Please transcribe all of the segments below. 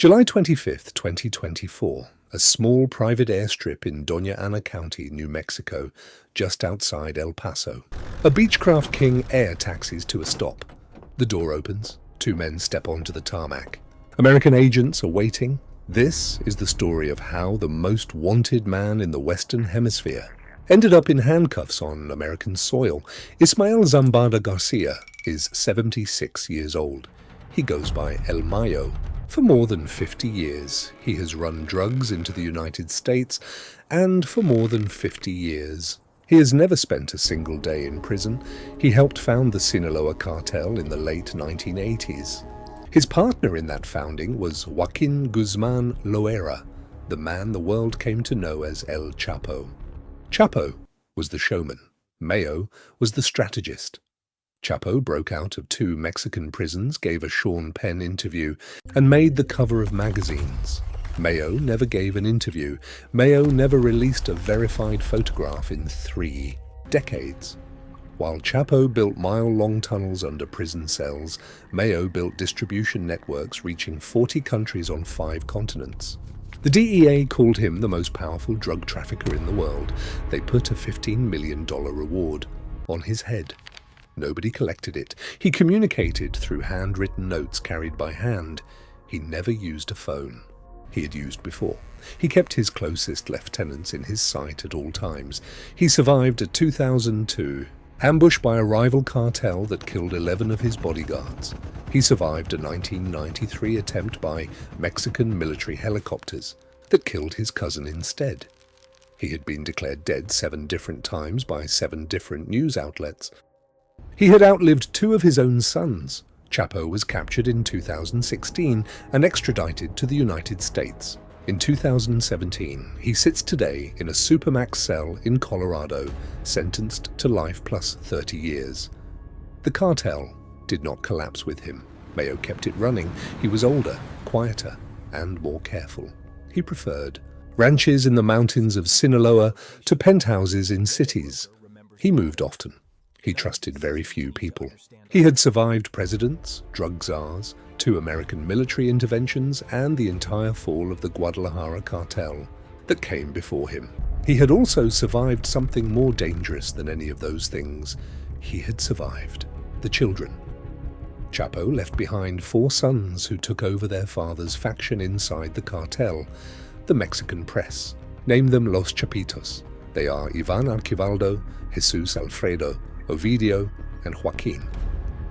July 25th, 2024, a small private airstrip in Doña Ana County, New Mexico, just outside El Paso. A Beechcraft King Air taxis to a stop. The door opens. Two men step onto the tarmac. American agents are waiting. This is the story of how the most wanted man in the Western Hemisphere ended up in handcuffs on American soil. Ismael Zambada Garcia is 76 years old. He goes by El Mayo. For more than 50 years, he has run drugs into the United States, and for more than 50 years, he has never spent a single day in prison. He helped found the Sinaloa cartel in the late 1980s. His partner in that founding was Joaquin Guzman Loera, the man the world came to know as El Chapo. Chapo was the showman. Mayo was the strategist. Chapo broke out of 2 Mexican prisons, gave a Sean Penn interview, and made the cover of magazines. Mayo never gave an interview. Mayo never released a verified photograph in 3 decades. While Chapo built mile-long tunnels under prison cells, Mayo built distribution networks reaching 40 countries on 5 continents. The DEA called him the most powerful drug trafficker in the world. They put a $15 million reward on his head. Nobody collected it. He communicated through handwritten notes carried by hand. He never used a phone. He had used before. He kept his closest lieutenants in his sight at all times. He survived a 2002 ambush by a rival cartel that killed 11 of his bodyguards. He survived a 1993 attempt by Mexican military helicopters that killed his cousin instead. He had been declared dead 7 different times by 7 different news outlets. He had outlived 2 of his own sons. Chapo was captured in 2016 and extradited to the United States. In 2017, he sits today in a Supermax cell in Colorado, sentenced to life plus 30 years. The cartel did not collapse with him. Mayo kept it running. He was older, quieter, and more careful. He preferred ranches in the mountains of Sinaloa to penthouses in cities. He moved often. He trusted very few people. He had survived presidents, drug czars, 2 American military interventions, and the entire fall of the Guadalajara cartel that came before him. He had also survived something more dangerous than any of those things. He had survived the children. Chapo left behind 4 sons who took over their father's faction inside the cartel, the Mexican press. Named them Los Chapitos. They are Ivan Archivaldo, Jesus Alfredo, Ovidio, and Joaquin.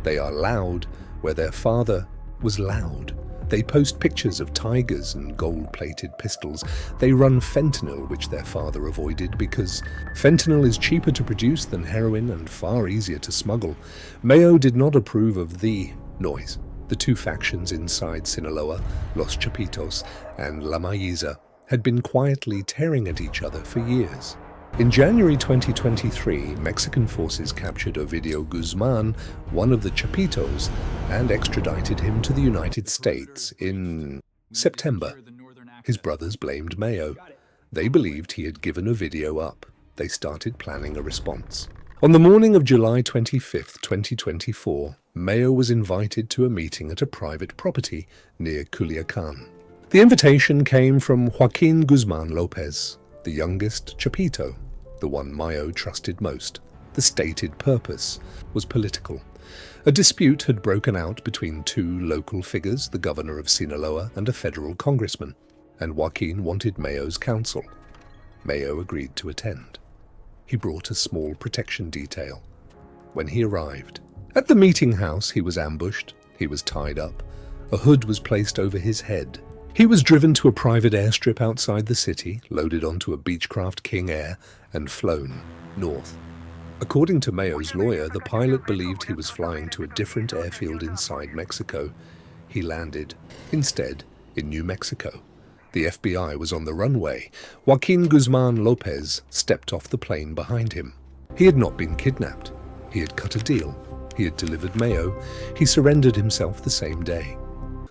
They are loud where their father was loud. They post pictures of tigers and gold-plated pistols. They run fentanyl, which their father avoided because fentanyl is cheaper to produce than heroin and far easier to smuggle. Mayo did not approve of the noise. The 2 factions inside Sinaloa, Los Chapitos and La Mayiza, had been quietly tearing at each other for years. In January 2023, Mexican forces captured Ovidio Guzman, one of the Chapitos, and extradited him to the United States in September. His brothers blamed Mayo. They believed he had given Ovidio up. They started planning a response. On the morning of July 25th, 2024, Mayo was invited to a meeting at a private property near Culiacán. The invitation came from Joaquin Guzman Lopez, the youngest Chapito, the one Mayo trusted most. The stated purpose was political. A dispute had broken out between 2 local figures, the governor of Sinaloa and a federal congressman, and Joaquin wanted Mayo's counsel. Mayo agreed to attend. He brought a small protection detail. When he arrived, at the meeting house, he was ambushed. He was tied up. A hood was placed over his head. He was driven to a private airstrip outside the city, loaded onto a Beechcraft King Air, and flown north. According to Mayo's lawyer, the pilot believed he was flying to a different airfield inside Mexico. He landed, instead, in New Mexico. The FBI was on the runway. Joaquin Guzman Lopez stepped off the plane behind him. He had not been kidnapped. He had cut a deal. He had delivered Mayo. He surrendered himself the same day.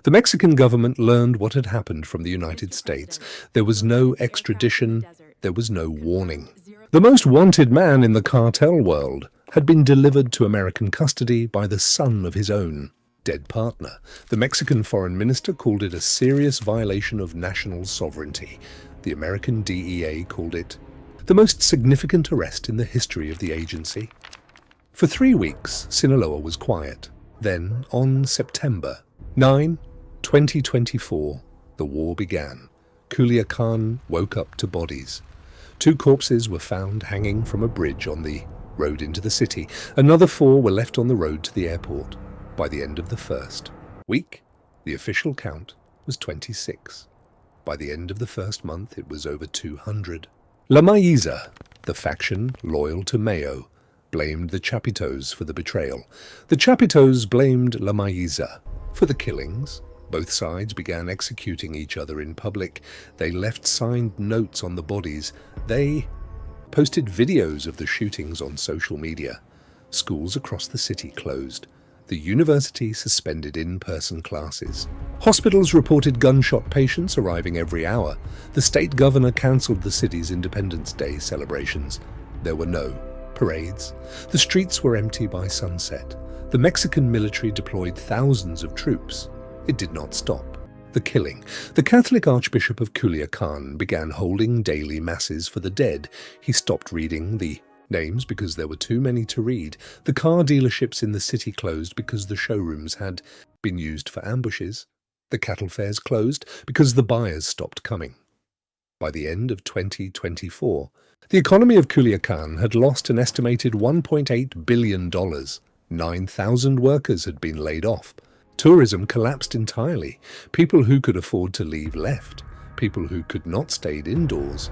The Mexican government learned what had happened from the United States. There was no extradition. There was no warning. The most wanted man in the cartel world had been delivered to American custody by the son of his own. dead partner. The Mexican foreign minister called it a serious violation of national sovereignty. The American DEA called it the most significant arrest in the history of the agency. For 3 weeks, Sinaloa was quiet. Then, on September 9, 2024, the war began. Culiacán woke up to bodies. 2 corpses were found hanging from a bridge on the road into the city. Another 4 were left on the road to the airport. By the end of the first week, the official count was 26. By the end of the first month, it was over 200. La Mayoza, the faction loyal to Mayo, blamed the Chapitos for the betrayal. The Chapitos blamed La Mayoza for the killings. Both sides began executing each other in public. They left signed notes on the bodies. They posted videos of the shootings on social media. Schools across the city closed. The university suspended in-person classes. Hospitals reported gunshot patients arriving every hour. The state governor cancelled the city's Independence Day celebrations. There were no parades. The streets were empty by sunset. The Mexican military deployed thousands of troops. It did not stop the killing. The Catholic Archbishop of Culiacán began holding daily masses for the dead. He stopped reading the names because there were too many to read. The car dealerships in the city closed because the showrooms had been used for ambushes. The cattle fairs closed because the buyers stopped coming. By the end of 2024, the economy of Culiacán had lost an estimated $1.8 billion. 9,000 workers had been laid off. Tourism collapsed entirely. People who could afford to leave left. People who could not stayed indoors.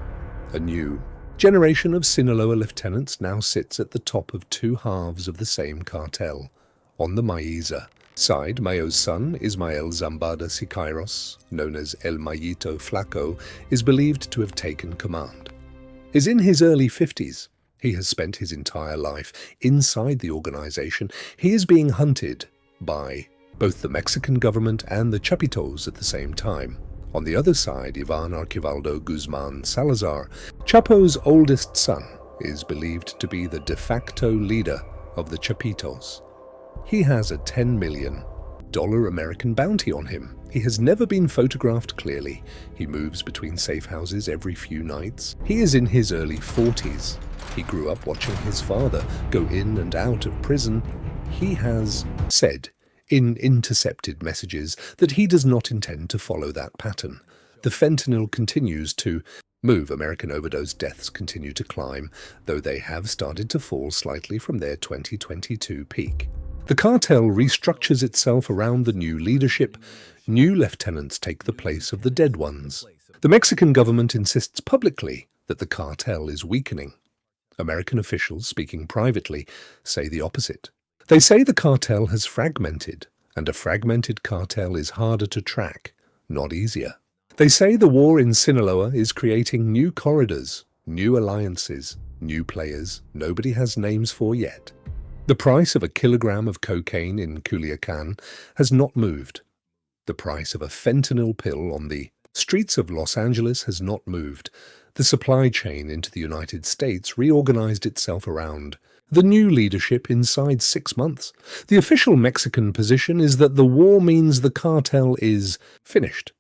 A new generation of Sinaloa lieutenants now sits at the top of 2 halves of the same cartel. On the Mayoza side, Mayo's son, Mayo Zambada Siqueiros, known as El Mayito Flaco, is believed to have taken command. He's in his early 50s. He has spent his entire life inside the organization. He is being hunted by both the Mexican government and the Chapitos at the same time. On the other side, Ivan Archivaldo Guzman Salazar, Chapo's oldest son, is believed to be the de facto leader of the Chapitos. He has a $10 million American bounty on him. He has never been photographed clearly. He moves between safe houses every few nights. He is in his early 40s. He grew up watching his father go in and out of prison. He has said in intercepted messages that he does not intend to follow that pattern. The fentanyl continues to move. American overdose deaths continue to climb, though they have started to fall slightly from their 2022 peak. The cartel restructures itself around the new leadership. New lieutenants take the place of the dead ones. The Mexican government insists publicly that the cartel is weakening. American officials, speaking privately, say the opposite. They say the cartel has fragmented, and a fragmented cartel is harder to track, not easier. They say the war in Sinaloa is creating new corridors, new alliances, new players nobody has names for yet. The price of a kilogram of cocaine in Culiacán has not moved. The price of a fentanyl pill on the streets of Los Angeles has not moved. The supply chain into the United States reorganized itself around the new leadership inside 6 months. The official Mexican position is that the war means the cartel is finished.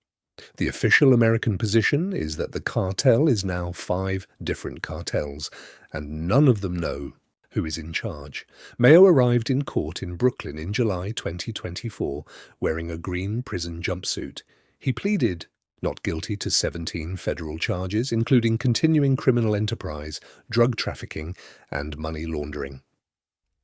The official American position is that the cartel is now 5 different cartels, and none of them know who is in charge. Mayo arrived in court in Brooklyn in July 2024 wearing a green prison jumpsuit. He pleaded not guilty to 17 federal charges, including continuing criminal enterprise, drug trafficking, and money laundering.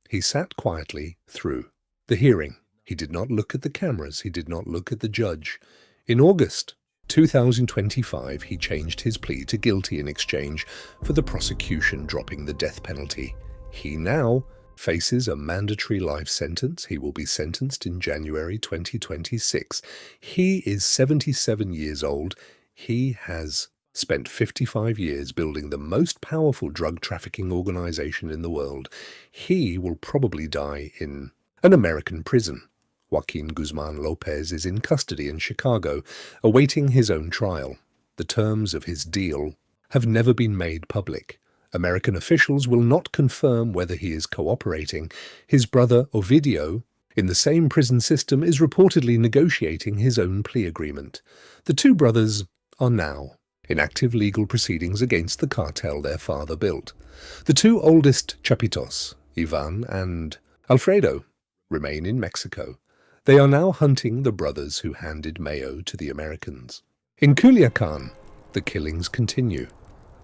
He sat quietly through the hearing. He did not look at the cameras. He did not look at the judge. In August 2025, he changed his plea to guilty in exchange for the prosecution dropping the death penalty. He now faces a mandatory life sentence. He will be sentenced in January 2026. He is 77 years old. He has spent 55 years building the most powerful drug trafficking organization in the world. He will probably die in an American prison. Joaquin Guzman Lopez is in custody in Chicago, awaiting his own trial. The terms of his deal have never been made public. American officials will not confirm whether he is cooperating. His brother, Ovidio, in the same prison system, is reportedly negotiating his own plea agreement. The two brothers are now in active legal proceedings against the cartel their father built. The two oldest Chapitos, Ivan and Alfredo, remain in Mexico. They are now hunting the brothers who handed Mayo to the Americans. In Culiacán, the killings continue.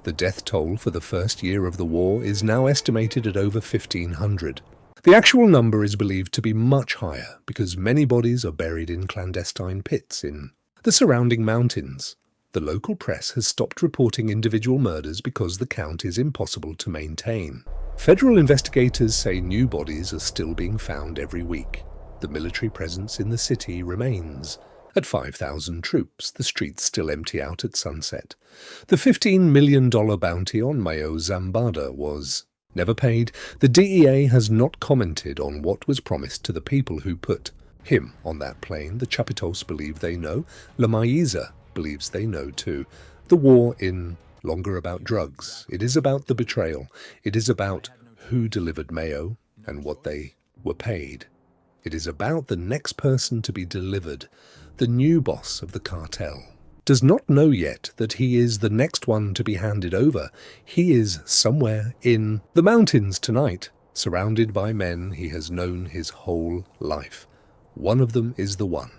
The death toll for the first year of the war is now estimated at over 1,500. The actual number is believed to be much higher because many bodies are buried in clandestine pits in the surrounding mountains. The local press has stopped reporting individual murders because the count is impossible to maintain. Federal investigators say new bodies are still being found every week. The military presence in the city remains. At 5,000 troops, the streets still empty out at sunset. The $15 million bounty on Mayo Zambada was never paid. The DEA has not commented on what was promised to the people who put him on that plane. The Chapitos believe they know. La Maiza believes they know too. The war in longer about drugs. It is about the betrayal. It is about who delivered Mayo and what they were paid. It is about the next person to be delivered. The new boss of the cartel does not know yet that he is the next one to be handed over. He is somewhere in the mountains tonight, surrounded by men he has known his whole life. One of them is the one